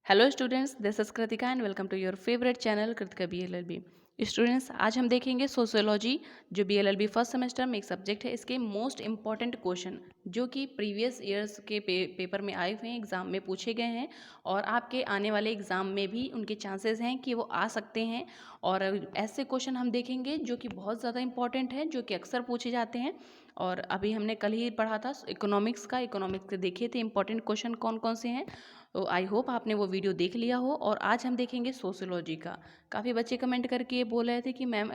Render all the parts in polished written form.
Hello students, this is Kritika and welcome to your favourite channel Kritika BLLB। Students, आज हम देखेंगे sociology, जो BLLB first semester में एक सब्जेक्ट है। इसके मोस्ट इंपॉर्टेंट क्वेश्चन जो कि प्रीवियस ईयर्स के पेपर में आए हुए हैं, एग्जाम में पूछे गए हैं और आपके आने वाले एग्जाम में भी उनके चांसेस हैं कि वो आ सकते हैं। और ऐसे क्वेश्चन हम देखेंगे जो कि बहुत ज़्यादा इंपॉर्टेंट है, जो कि अक्सर पूछे जाते हैं। और अभी हमने कल ही पढ़ा था इकोनॉमिक्स का, इकोनॉमिक्स के देखे थे इंपॉर्टेंट क्वेश्चन कौन कौन से हैं। तो आई होप आपने वो वीडियो देख लिया हो। और आज हम देखेंगे सोशियोलॉजी का। काफ़ी बच्चे कमेंट करके ये बोल रहे थे कि मैम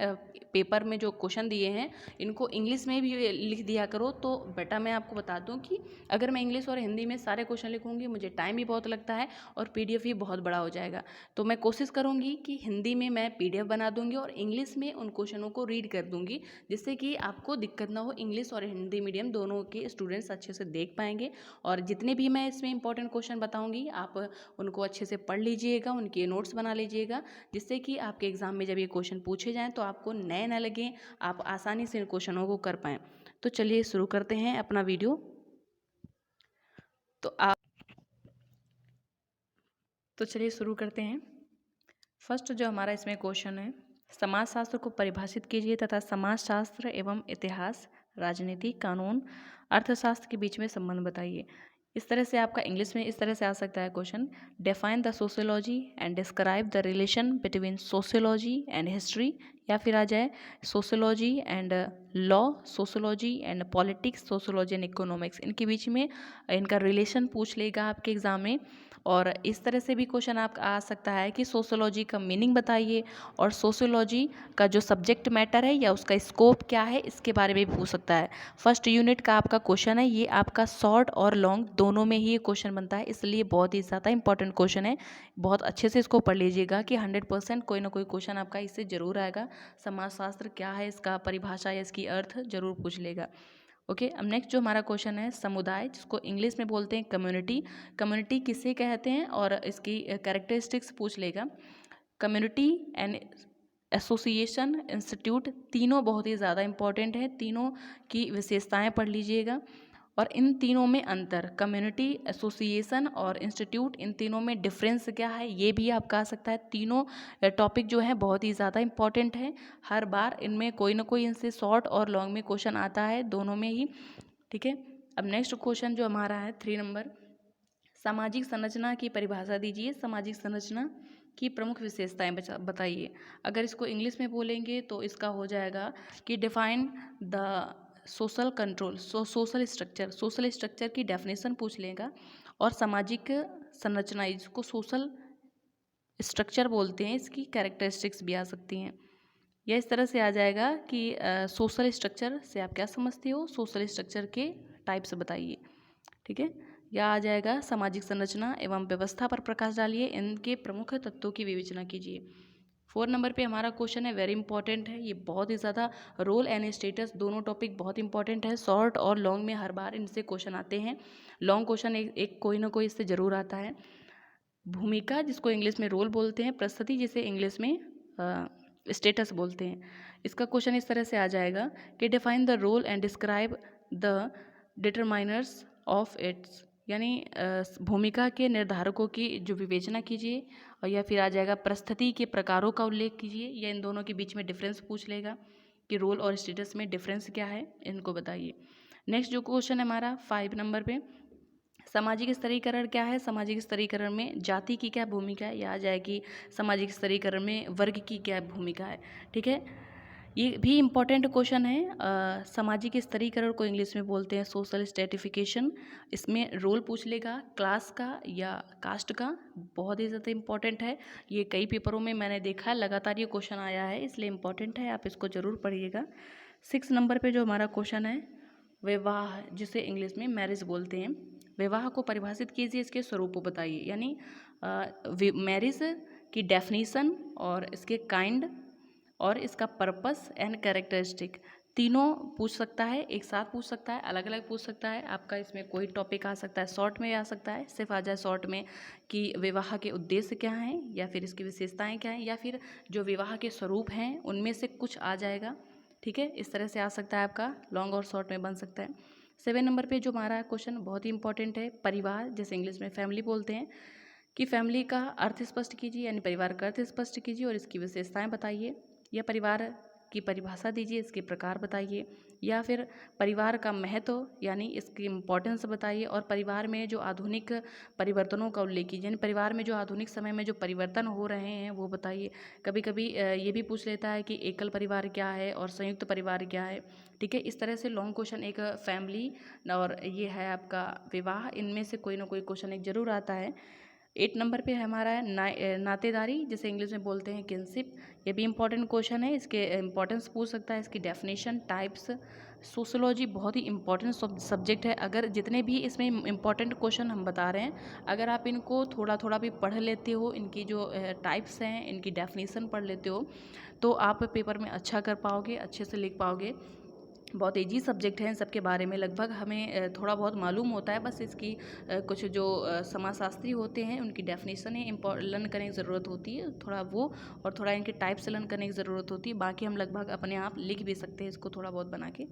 पेपर में जो क्वेश्चन दिए हैं इनको इंग्लिश में भी लिख दिया करो। तो बेटा मैं आपको बता दूं कि अगर मैं इंग्लिश और हिंदी में सारे क्वेश्चन लिखूंगी मुझे टाइम भी बहुत लगता है और PDF भी बहुत बड़ा हो जाएगा। तो मैं कोशिश करूंगी कि हिंदी में मैं PDF बना दूंगी और इंग्लिश में उन क्वेश्चनों को रीड कर दूंगी, जिससे कि आपको दिक्कत ना हो। इंग्लिश और हिंदी मीडियम दोनों के स्टूडेंट्स अच्छे से देख पाएंगे। और जितने भी मैं इसमें इंपॉर्टेंट क्वेश्चन बताऊंगी आप उनको अच्छे से पढ़ लीजिएगा, उनके नोट्स बना लीजिएगा, जिससे कि आपके एग्जाम में जब ये क्वेश्चन पूछे जाएं तो आपको नए ना लगें, आप आसानी से इन क्वेश्चनों को कर पाएँ। तो चलिए शुरू करते हैं अपना वीडियो। तो आप तो चलिए शुरू करते हैं। फर्स्ट जो हमारा इसमें क्वेश्चन है, समाजशास्त्र को परिभाषित कीजिए तथा समाजशास्त्र एवं इतिहास, राजनीति, कानून, अर्थशास्त्र के बीच में संबंध बताइए। इस तरह से आपका इंग्लिश में इस तरह से आ सकता है question, define the sociology and describe the relation between sociology and history. या फिर आ जाए sociology and law, sociology and politics, sociology and economics, इनके बीच में इनका रिलेशन पूछ लेगा आपके एग्जाम में। और इस तरह से भी क्वेश्चन आप आ सकता है कि सोशियोलॉजी का मीनिंग बताइए और सोशियोलॉजी का जो सब्जेक्ट मैटर है या उसका स्कोप क्या है इसके बारे में भी पूछ सकता है। फर्स्ट यूनिट का आपका क्वेश्चन है, ये आपका शॉर्ट और लॉन्ग दोनों में ही ये क्वेश्चन बनता है, इसलिए बहुत ही ज़्यादा इंपॉर्टेंट क्वेश्चन है। बहुत अच्छे से इसको पढ़ लीजिएगा कि 100% कोई ना कोई क्वेश्चन आपका इससे जरूर आएगा। समाजशास्त्र क्या है, इसका परिभाषा या इसकी अर्थ जरूर पूछ लेगा। ओके, अब नेक्स्ट जो हमारा क्वेश्चन है, समुदाय, जिसको इंग्लिश में बोलते हैं कम्युनिटी। कम्युनिटी किसे कहते हैं और इसकी कैरेक्टरिस्टिक्स पूछ लेगा। कम्युनिटी एंड एसोसिएशन, इंस्टीट्यूट, तीनों बहुत ही ज़्यादा इंपॉर्टेंट है, तीनों की विशेषताएं पढ़ लीजिएगा। और इन तीनों में अंतर, कम्युनिटी, एसोसिएशन और इंस्टीट्यूट, इन तीनों में डिफरेंस क्या है ये भी आपका आ सकता है। तीनों टॉपिक जो है बहुत ही ज़्यादा इंपॉर्टेंट है, हर बार इनमें कोई ना कोई इनसे शॉर्ट और लॉन्ग में क्वेश्चन आता है, दोनों में ही। ठीक है, अब नेक्स्ट क्वेश्चन जो हमारा है 3 नंबर, सामाजिक संरचना की परिभाषा दीजिए। सामाजिक संरचना की प्रमुख विशेषताएं बताइए। अगर इसको इंग्लिश में बोलेंगे तो इसका हो जाएगा कि define the social control, social structure, social structure की डेफिनेशन पूछ लेगा। और सामाजिक संरचना, इसको सोशल स्ट्रक्चर बोलते हैं, इसकी कैरेक्टरिस्टिक्स भी आ सकती हैं। यह इस तरह से आ जाएगा कि सोशल स्ट्रक्चर से आप क्या समझते हो, सोशल स्ट्रक्चर के टाइप्स बताइए। ठीक है, या आ जाएगा सामाजिक संरचना एवं व्यवस्था पर प्रकाश डालिए, इनके प्रमुख तत्वों की विवेचना कीजिए। 4 नंबर पे हमारा क्वेश्चन है, वेरी इंपॉर्टेंट है ये, बहुत ही ज़्यादा। रोल एंड स्टेटस, दोनों टॉपिक बहुत इंपॉर्टेंट है, शॉर्ट और लॉन्ग में हर बार इनसे क्वेश्चन आते हैं। लॉन्ग क्वेश्चन एक कोई ना कोई इससे ज़रूर आता है। भूमिका, जिसको इंग्लिश में रोल बोलते हैं, प्रस्तुति, जिसे इंग्लिश में स्टेटस बोलते हैं। इसका क्वेश्चन इस तरह से आ जाएगा कि define the role and describe the determinants of its, यानी भूमिका के निर्धारकों की जो विवेचना कीजिए। और या फिर आ जाएगा प्रस्तुति के प्रकारों का उल्लेख कीजिए, या इन दोनों के बीच में डिफरेंस पूछ लेगा कि रोल और स्टेटस में डिफरेंस क्या है, इनको बताइए। नेक्स्ट जो क्वेश्चन है हमारा 5 नंबर पे, सामाजिक स्तरीकरण क्या है। सामाजिक स्तरीकरण में जाति की क्या भूमिका है, या आ जाएगी सामाजिक स्तरीकरण में वर्ग की क्या भूमिका है। ठीक है, ये भी इम्पॉर्टेंट क्वेश्चन है। सामाजिक स्तरीकरण को इंग्लिश में बोलते हैं सोशल स्ट्रेटिफिकेशन। इसमें रोल पूछ लेगा, क्लास का या कास्ट का, बहुत ही ज़्यादा इंपॉर्टेंट है। ये कई पेपरों में मैंने देखा है, लगातार ये क्वेश्चन आया है, इसलिए इम्पॉर्टेंट है, आप इसको ज़रूर पढ़िएगा। 6 नंबर पे जो हमारा क्वेश्चन है, विवाह, जिसे इंग्लिश में मैरिज बोलते हैं, विवाह को परिभाषित कीजिए, इसके स्वरूप बताइए। यानी मैरिज की डेफिनीशन और इसके काइंड और इसका पर्पस एंड कैरेक्टरिस्टिक, तीनों पूछ सकता है, एक साथ पूछ सकता है, अलग अलग पूछ सकता है। आपका इसमें कोई टॉपिक आ सकता है, शॉर्ट में आ सकता है, सिर्फ आ जाए शॉर्ट में कि विवाह के उद्देश्य क्या हैं, या फिर इसकी विशेषताएं क्या हैं, या फिर जो विवाह के स्वरूप हैं उनमें से कुछ आ जाएगा। ठीक है, इस तरह से आ सकता है, आपका लॉन्ग और शॉर्ट में बन सकता है। 7 नंबर पे जो हमारा क्वेश्चन बहुत ही इंपॉर्टेंट है, परिवार, जैसे इंग्लिश में फैमिली बोलते हैं, कि फैमिली का अर्थ स्पष्ट कीजिए, यानी परिवार का अर्थ स्पष्ट कीजिए और इसकी विशेषताएं बताइए, या परिवार की परिभाषा दीजिए, इसके प्रकार बताइए, या फिर परिवार का महत्व यानी इसकी इम्पोर्टेंस बताइए, और परिवार में जो आधुनिक परिवर्तनों का उल्लेख कीजिए, यानी परिवार में जो आधुनिक समय में जो परिवर्तन हो रहे हैं वो बताइए। कभी कभी ये भी पूछ लेता है कि एकल परिवार क्या है और संयुक्त परिवार क्या है। ठीक है, इस तरह से लॉन्ग क्वेश्चन एक फैमिली और ये है आपका विवाह, इनमें से कोई ना कोई क्वेश्चन एक जरूर आता है। 8 नंबर पे हमारा है नातेदारी, जिसे इंग्लिश में बोलते हैं किनशिप। ये भी इंपॉर्टेंट क्वेश्चन है, इसके इंपॉर्टेंस पूछ सकता है, इसकी डेफिनेशन, टाइप्स। सोशोलॉजी बहुत ही इंपॉर्टेंट सब्जेक्ट है। अगर जितने भी इसमें इंपॉर्टेंट क्वेश्चन हम बता रहे हैं, अगर आप इनको थोड़ा थोड़ा भी पढ़ लेते हो, इनकी जो टाइप्स हैं, इनकी डेफिनेशन पढ़ लेते हो, तो आप पेपर में अच्छा कर पाओगे, अच्छे से लिख पाओगे। बहुत ईजी सब्जेक्ट है, इन सब के बारे में लगभग हमें थोड़ा बहुत मालूम होता है, बस इसकी कुछ जो समाजशास्त्री होते हैं उनकी डेफिनेशन है लर्न करने की ज़रूरत होती है थोड़ा वो, और थोड़ा इनके टाइप्स लर्न करने की ज़रूरत होती है। बाकी हम लगभग अपने आप लिख भी सकते हैं इसको थोड़ा बहुत बना के।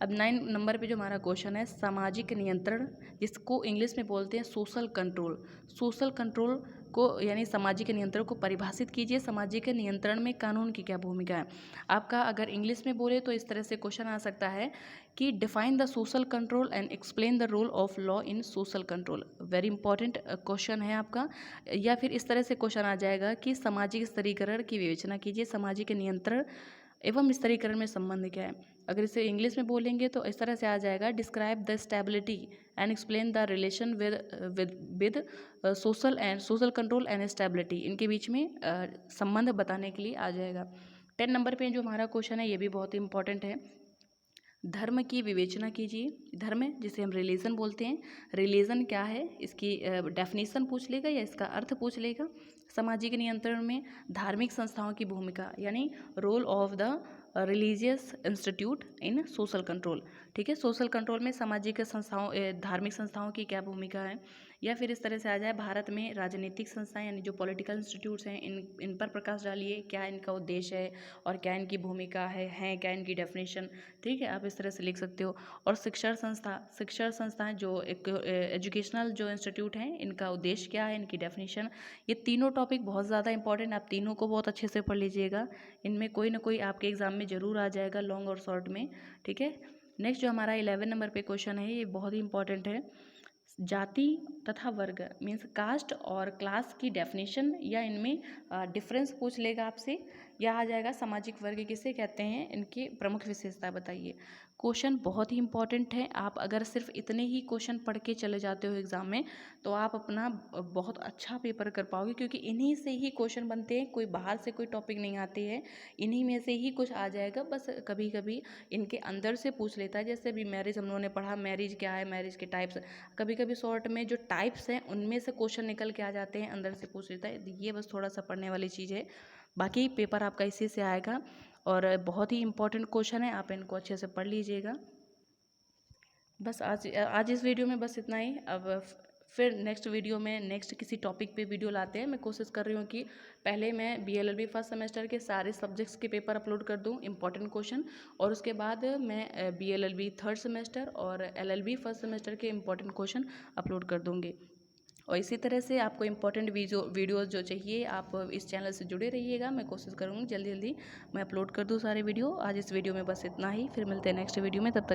अब 9 नंबर पे जो हमारा क्वेश्चन है सामाजिक नियंत्रण, जिसको इंग्लिश में बोलते हैं सोशल कंट्रोल। सोशल कंट्रोल को यानी सामाजिक नियंत्रण को परिभाषित कीजिए। सामाजिक नियंत्रण में कानून की क्या भूमिका है। आपका अगर इंग्लिश में बोले तो इस तरह से क्वेश्चन आ सकता है कि define the social control and explain the role of law in social control. Very important question है आपका। या फिर इस तरह से क्वेश्चन आ जाएगा कि सामाजिक स्तरीकरण की विवेचना कीजिए। सामाजिक नियंत्रण एवं स्तरीकरण में संबंध क्या है। अगर इसे इंग्लिश में बोलेंगे तो इस तरह से आ जाएगा, describe the stability and explain the relation with social control and stability. इनके बीच में संबंध बताने के लिए आ जाएगा। 10 नंबर पे जो हमारा क्वेश्चन है ये भी बहुत इंपॉर्टेंट है। धर्म की विवेचना कीजिए। धर्म जिसे हम रिलीजन बोलते हैं, रिलीजन क्या है, इसकी डेफिनेशन पूछ लेगा या इसका अर्थ पूछ लेगा। सामाजिक नियंत्रण में धार्मिक संस्थाओं की भूमिका, यानी role of the religious institute in social control. ठीक है, सोशल कंट्रोल में सामाजिक संस्थाओं धार्मिक संस्थाओं की क्या भूमिका है। या फिर इस तरह से आ जाए, भारत में राजनीतिक संस्थाएं यानी जो पॉलिटिकल इंस्टीट्यूट्स हैं, इन पर प्रकाश डालिए, क्या इनका उद्देश्य है और क्या इनकी भूमिका है क्या इनकी डेफिनेशन। ठीक है, आप इस तरह से लिख सकते हो। और शिक्षण संस्थाएं जो एक एजुकेशनल जो इंस्टीट्यूट हैं, इनका उद्देश्य क्या है, इनकी डेफिनेशन। ये तीनों टॉपिक बहुत ज़्यादा इंपॉर्टेंट, आप तीनों को बहुत अच्छे से पढ़ लीजिएगा। इनमें कोई ना कोई आपके एग्जाम में जरूर आ जाएगा, लॉन्ग और शॉर्ट में। ठीक है, नेक्स्ट जो हमारा 11 नंबर पे क्वेश्चन है, ये बहुत ही इंपॉर्टेंट है। जाति तथा वर्ग मीन्स कास्ट और क्लास की डेफिनेशन या इनमें डिफरेंस पूछ लेगा आपसे, या आ जाएगा सामाजिक वर्ग किसे कहते हैं, इनकी प्रमुख विशेषता बताइए। क्वेश्चन बहुत ही इंपॉर्टेंट है। आप अगर सिर्फ इतने ही क्वेश्चन पढ़ के चले जाते हो एग्जाम में, तो आप अपना बहुत अच्छा पेपर कर पाओगे, क्योंकि इन्हीं से ही क्वेश्चन बनते हैं, कोई बाहर से कोई टॉपिक नहीं आती है, इन्हीं में से ही कुछ आ जाएगा। बस कभी कभी इनके अंदर से पूछ लेता है, जैसे अभी मैरिज हम लोगों ने पढ़ा, मैरिज क्या है, मैरिज के टाइप्स। कभी कभी शॉर्ट में जो टाइप्स हैं उनमें से क्वेश्चन निकल के आ जाते हैं, अंदर से पूछ लेता है। ये बस थोड़ा सा पढ़ने वाली चीज़ है, बाकी पेपर आपका इसी से आएगा। और बहुत ही इंपॉर्टेंट क्वेश्चन है, आप इनको अच्छे से पढ़ लीजिएगा। बस आज इस वीडियो में बस इतना ही। अब फिर नेक्स्ट वीडियो में नेक्स्ट किसी टॉपिक पे वीडियो लाते हैं। मैं कोशिश कर रही हूँ कि पहले मैं BLLB फर्स्ट सेमेस्टर के सारे सब्जेक्ट्स के पेपर अपलोड कर दूँ, इंपॉर्टेंट क्वेश्चन, और उसके बाद मैं BLLB थर्ड सेमेस्टर और LLB फर्स्ट सेमेस्टर के इंपॉर्टेंट क्वेश्चन अपलोड कर दूँगी। और इसी तरह से आपको इंपॉर्टेंट वीडियोज़ जो चाहिए, आप इस चैनल से जुड़े रहिएगा। मैं कोशिश करूँगी जल्दी जल्दी मैं अपलोड कर दूँ सारे वीडियो। आज इस वीडियो में बस इतना ही, फिर मिलते हैं नेक्स्ट वीडियो में, तब तक